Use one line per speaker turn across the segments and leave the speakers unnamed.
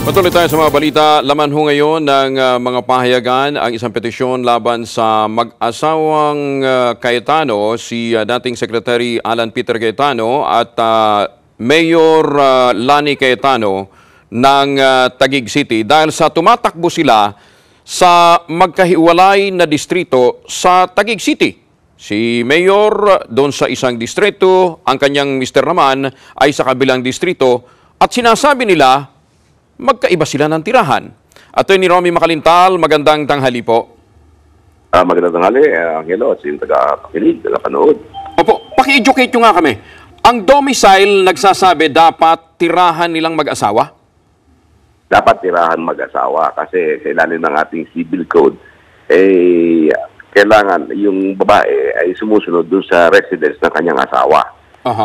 Patuloy tayo sa mga balita. Laman ho ngayon ng mga pahayagan ang isang petisyon laban sa mag-asawang Cayetano, si dating Secretary Alan Peter Cayetano at Mayor Lani Cayetano ng Taguig City dahil sa tumatakbo sila sa magkahiwalay na distrito sa Taguig City. Si Mayor doon sa isang distrito, ang kanyang mister naman ay sa kabilang distrito at sinasabi nila magkaiba sila ng tirahan. Attorney Romy Macalintal, magandang tanghali po.
Magandang tanghali, Angelo, at yung taga-pakinig, taga-panood.
Opo, paki-educate nyo nga kami. Ang domicile nagsasabi dapat tirahan nilang mag-asawa?
Dapat tirahan mag-asawa kasi sa ilalim ng ating civil code, kailangan yung babae ay sumusunod dun sa residence ng kanyang asawa.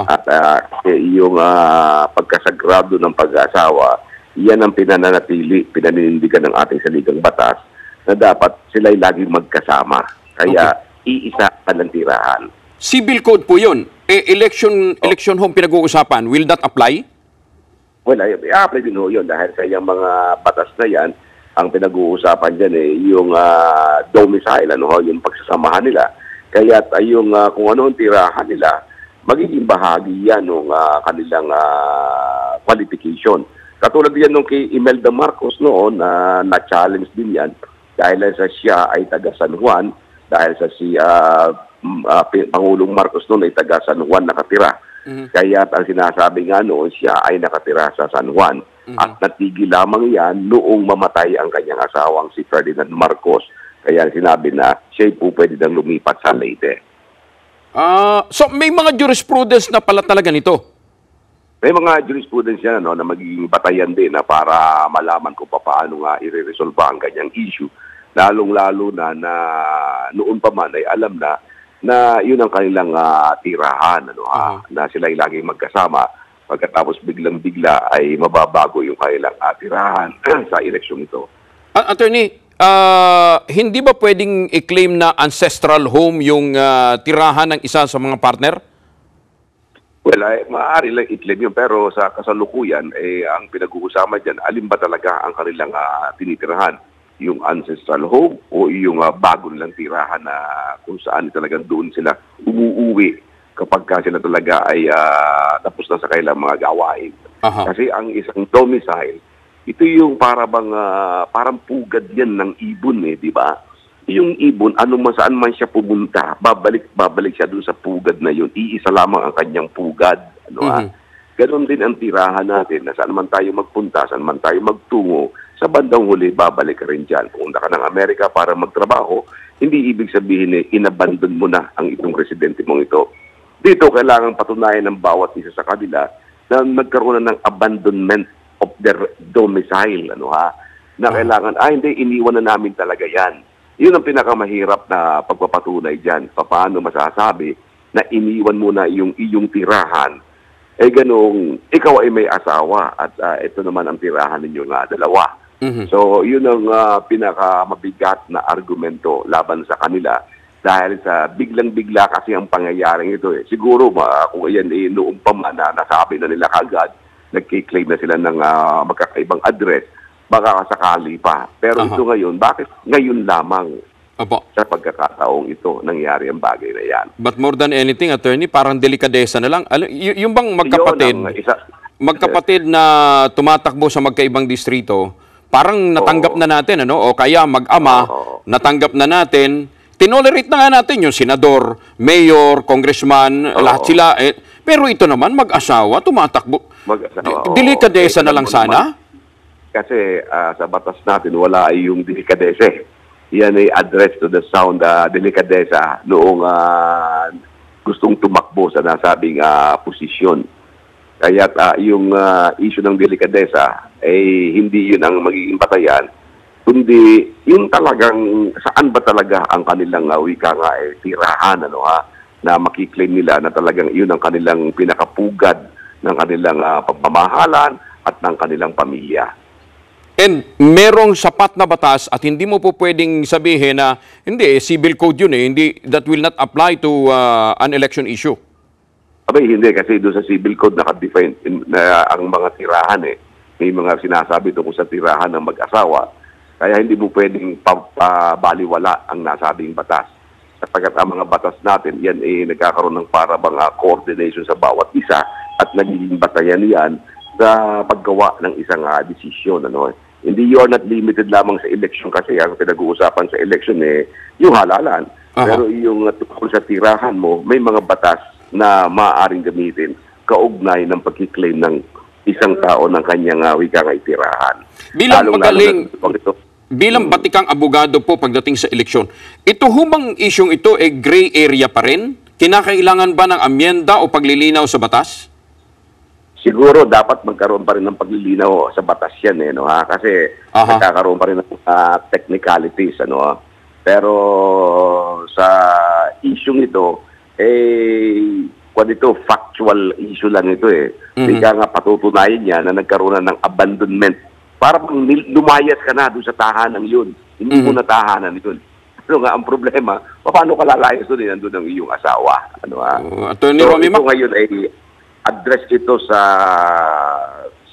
At yung pagkasagrado ng pag-asawa, yan ang pinanindigan ng ating saligang batas na dapat sila'y laging magkasama. Kaya iisa pa ng tirahan.
Civil code po yun. Election home pinag-uusapan. Will that apply?
Well, i-apply din ho yun dahil sa iyang mga batas na yan, ang pinag-uusapan dyan yung domicile, yung pagsasamahan nila. Kaya yung kung ano ang tirahan nila, magiging bahagi yan ng kanilang qualification. Katulad yan nung kay Imelda Marcos noon na-challenge din yan dahil sa siya ay taga San Juan, dahil sa si Pangulong Marcos noon ay taga San Juan nakatira. Kaya ang sinasabi nga noon, siya ay nakatira sa San Juan. At natigil lamang yan noong mamatay ang kanyang asawang si Ferdinand Marcos. Kaya sinabi na siya po pwede nang lumipat sa Leyte.
So may mga jurisprudence na pala talaga nito?
May mga jurisprudence yan na magiging batayan din na para malaman kung paano nga i-resolve ang ganyang issue. Lalong-lalo na noon pa man ay alam na yun ang kanilang tirahan, na sila ay laging magkasama. Pagkatapos biglang-bigla ay mababago yung kanilang tirahan sa eleksyon ito.
Attorney, hindi ba pwedeng i-claim na ancestral home yung tirahan ng isa sa mga partner?
Well, maaari lang i-claim yun, pero sa kasalukuyan, ang pinag-uusama dyan, alin ba talaga ang kanilang tinitirahan? Yung ancestral home o yung bago nilang tirahan na kung saan talagang doon sila umuuwi kapag sila talaga ay tapos na sa kanilang mga gawain. Kasi ang isang domicile, ito yung parang pugad yan ng ibon, di ba? Yung ibon, saan man siya pumunta, babalik siya dun sa pugad na yun. Iisa lamang ang kanyang pugad. Ganon din ang tirahan natin na saan man tayo magpunta, saan man tayo magtungo, sa bandang huli, babalik ka rin dyan. Pumunta ka ng Amerika para magtrabaho, hindi ibig sabihin inabandon mo na ang itong residente mong ito. Dito, kailangan patunayan ng bawat isa sa kanila na nagkaroon na ng abandonment of their domicile. Na kailangan, hindi, iniwan na namin talaga yan. Yun ang pinakamahirap na pagpapatunay dyan. Paano masasabi na iniwan mo na yung iyong tirahan, ganong ikaw ay may asawa at ito naman ang tirahan ninyo nga dalawa. So yun ang pinakamabigat na argumento laban sa kanila dahil sa biglang-bigla kasi ang pangyayaring ito. Siguro kung yan noong pa man na nasabi na nila kagad, nag-claim na sila ng magkakaibang address, baka sakali pa. Pero ito ngayon, bakit ngayon lamang sa pagkakataong ito nangyari ang bagay na yan?
But more than anything, attorney, parang delikadesa na lang. Yung bang magkapatid na tumatakbo sa magkaibang distrito, parang natanggap na natin, o kaya mag-ama, natanggap na natin, tinolerate na nga natin yung senador, mayor, congressman, lahat sila. Pero ito naman, mag-asawa, tumatakbo. Delikadesa na lang sana?
Kasi sa batas natin, wala ay yung delikadese. Yan ay address to the sound delikadesa noong gustong tumakbo sa nasabing posisyon. Kaya yung issue ng delikadesa, hindi yun ang magiging batayan, kundi yung talagang saan ba talaga ang kanilang wika nga tirahan, na makiklaim nila na talagang yun ang kanilang pinakapugad ng kanilang pagmamahalan at ng kanilang pamilya.
And merong sapat na batas at hindi mo po pwedeng sabihin na hindi, civil code yun hindi, that will not apply to an election issue.
Abay, hindi kasi doon sa civil code naka-define na ang mga tirahan may mga sinasabi tungkol sa tirahan ng mag-asawa. Kaya hindi mo pwedeng pabaliwala ang nasabing batas. Sapagkat ang mga batas natin, yan nagkakaroon ng parabang coordination sa bawat isa at nagiging batayan yan sa paggawa ng isang desisyon. Hindi you are not limited lamang sa election kasi ang pinag-uusapan sa election yung halalan. Pero yung tungkol sa tirahan mo, may mga batas na maaaring gamitin kaugnay ng pagkiklaim ng isang tao ng kanyang wika ng tirahan.
Bilang batikang abogado po pagdating sa eleksyon, ito humang isyong ito gray area pa rin? Kinakailangan ba ng amyenda o paglilinaw sa batas?
Siguro dapat magkaroon pa rin ng paglilinaw sa batas yan kasi nagkakaroon pa rin ng technicalities Pero sa isyong ito factual issue lang ito Hindi ka nga patutunayan niya na nagkaroon na ng abandonment. Para lumayas ka na doon sa tahanan yun. Hindi mo na tahanan yun. Ano nga ang problema? Paano ka lalayas doon? Nandun ang iyong asawa.
Attorney Romy
ito ngayon ay address ito sa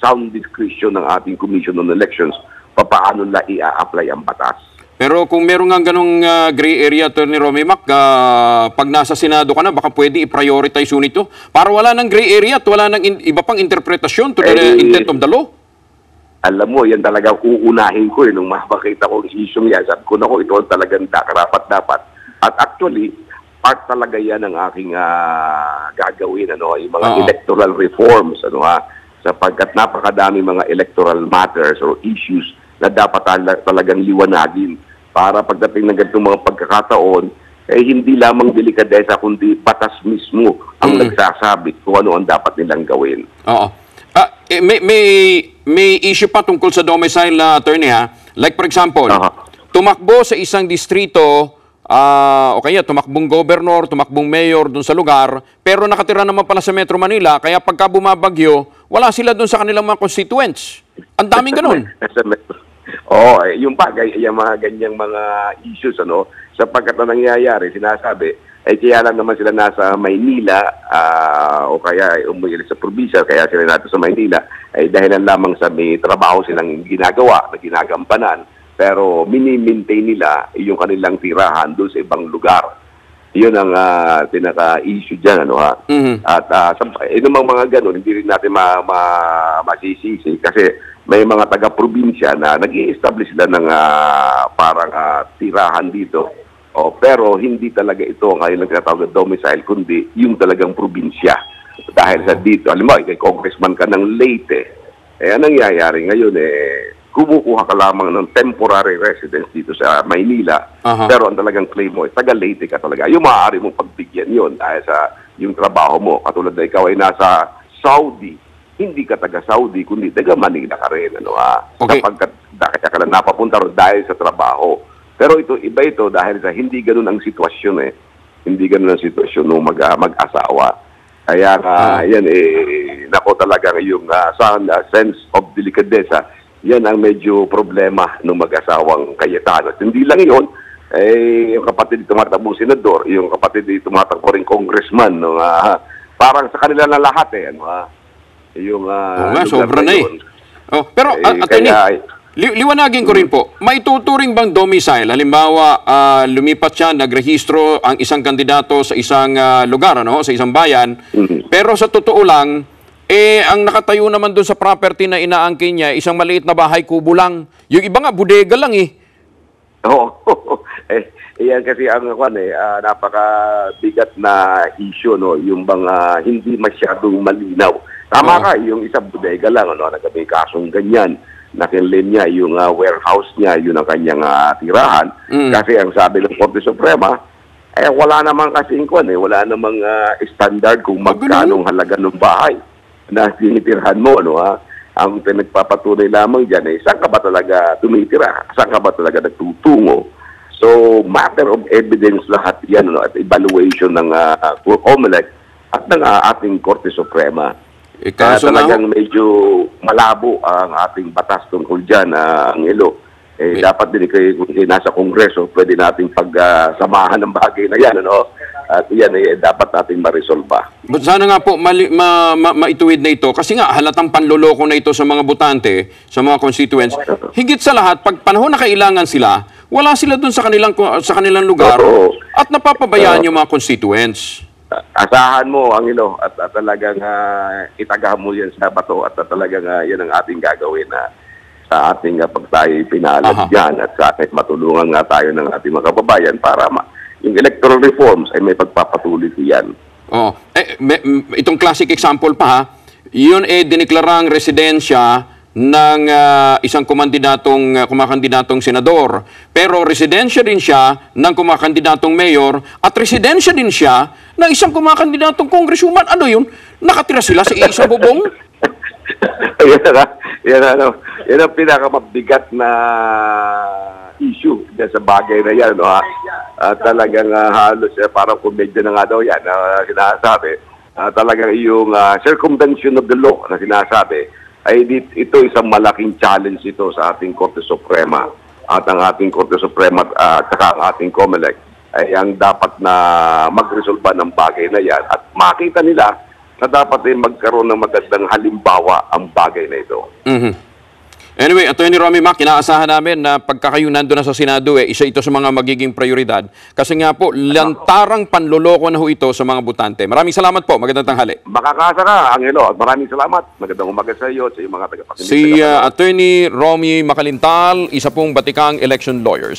sound discretion ng ating Commission on Elections paano na i-apply ang batas.
Pero kung meron nga ganong gray area, Attorney Romy Mac, pag nasa Senado ka na, baka pwede i-prioritize yun ito. Para wala ng gray area at wala ng iba pang interpretasyon to the intent of the law.
Alam mo, yan talagang uunahin ko nung makakita ko ang issue yan. Sabi ko, ito talagang karapat-dapat. At actually, part talaga yan ng aking gagawin, yung mga electoral reforms, sapagkat napakadami mga electoral matters or issues na dapat talagang liwanagin para pagdating ng ganitong mga pagkakataon, hindi lamang delikadesa kundi batas mismo ang nagsasabi kung ano ang dapat nilang gawin.
May issue pa tungkol sa domicile, attorney Like for example, tumakbo sa isang distrito o kaya tumakbong gobernador, tumakbong mayor doon sa lugar, pero nakatira naman pala sa Metro Manila, kaya pagka bumabagyo, wala sila doon sa kanilang mga constituents. Ang daming ganun.
Yung mga ganyang mga issues, sapagkat na nangyayari, sinasabi, kaya lang naman sila nasa Maynila, o kaya umuwi sa probinsya, kaya sila nato sa Maynila, dahilan lamang sa may trabaho silang ginagawa, na ginagampanan, pero mini-maintain nila yung kanilang tirahan doon sa ibang lugar. Yun ang pinaka-issue dyan, At inumang mga ganun, hindi rin natin masisisi kasi may mga taga-probinsya na nag-i-establish sila ng parang tirahan dito. Pero hindi talaga ito ang kanilang tinatawag na domicile, kundi yung talagang probinsya. Dahil sa dito, alam mo, kay congressman ka ng Leyte, anong nangyayari ngayon, kumukuha ka lamang ng temporary residence dito sa Maynila, pero ang talagang claim mo, taga-Leyte ka talaga. Yung maaari mong pagbigyan yun dahil sa yung trabaho mo. Katulad na ikaw ay nasa Saudi, hindi ka taga-Saudi, kundi taga-Manila ka rin. Kapagkat ka lang napapunta rin dahil sa trabaho. Pero iba ito dahil sa hindi ganun ang sitwasyon Hindi ganun ang sitwasyon ng mag-asawa. Kaya yan nako talaga yung sense of delicadeza, yan ang medyo problema ng mag-asawang Cayetano. At hindi lang yun, yung kapatid tumatakbong senador, yung kapatid tumatakbo rin congressman, parang sa kanila na lahat yung
sobra na pero attorney, liwanagin ko rin po, maituturing bang domicile? Halimbawa, lumipat siya, nagrehistro ang isang kandidato sa isang lugar, sa isang bayan, pero sa totoo lang, ang nakatayo naman doon sa property na inaangkin niya, isang maliit na bahay, kubo lang. Yung iba nga, bodega lang
Yan kasi ang napakabigat na issue, yung bang hindi masyadong malinaw. Tama ka, yung isang bodega lang, nagkabay kasong ganyan. Nakinlin niya yung warehouse niya, yun ang kanyang tirahan. Kasi ang sabi ng Korte Suprema, wala namang kasing wala namang standard kung magkanong halaga ng bahay na tinitirhan mo, Ang pinagpapatunay lamang dyan saan ka ba talaga tumitira? Saan ka ba talaga nagtutungo? So, matter of evidence lahat yan, at evaluation ng COMELEC at ng ating Korte Suprema. Kaya talagang medyo malabo ang ating batas tungkol dyan, ang ilo. Dapat din kung nasa Kongreso, pwede nating pagsamahan ng bagay na yan, ano? At yan dapat nating ma-resolve.
Sana nga po maituwid na ito kasi nga halatang panloloko na ito sa mga botante, sa mga constituents. Higit sa lahat, pag panahon na kailangan sila, wala sila dun sa kanilang lugar at napapabayaan yung mga constituents.
Asahan mo ang at talagang itagahan mo yan sa bato at talagang yan ang ating gagawin sa ating pag tayo pinalad dyan at sa ating matulungan nga tayo ng ating mga kababayan para yung electoral reforms ay may pagpapatuloy yan.
Itong classic example pa ha, yun diniklarang residensya ng isang kumakandidatong senador. Pero residensya din siya ng kumakandidatong mayor at residensya din siya ng isang kumakandidatong congresswoman. Ano yun? Nakatira sila sa isang bubong?
Yan ang pinakamabigat na issue dyan sa bagay na yan. No, talagang halos parang komedya na nga daw yan sinasabi. Talagang yung circumvention of the law na sinasabi ay ito isang malaking challenge ito sa ating Korte Suprema. At ang ating Korte Suprema at saka ang ating COMELEC ay ang dapat na magresolba ng bagay na yan at makita nila na dapat din magkaroon ng magandang halimbawa ang bagay na ito.
Anyway, Atty. Romy Mac, inaasahan namin na pagka kayo nandun na sa Senado, isa ito sa mga magiging prioridad. Kasi nga po, lantarang panloloko na ho ito sa mga botante. Maraming salamat po. Magandang tanghali.
Makakasa ka, Angelo. At maraming salamat. Magandang umaga sa iyo at sa iyong mga tagapakinig.
Si Atty. Romy Macalintal, isa pong batikang election lawyer.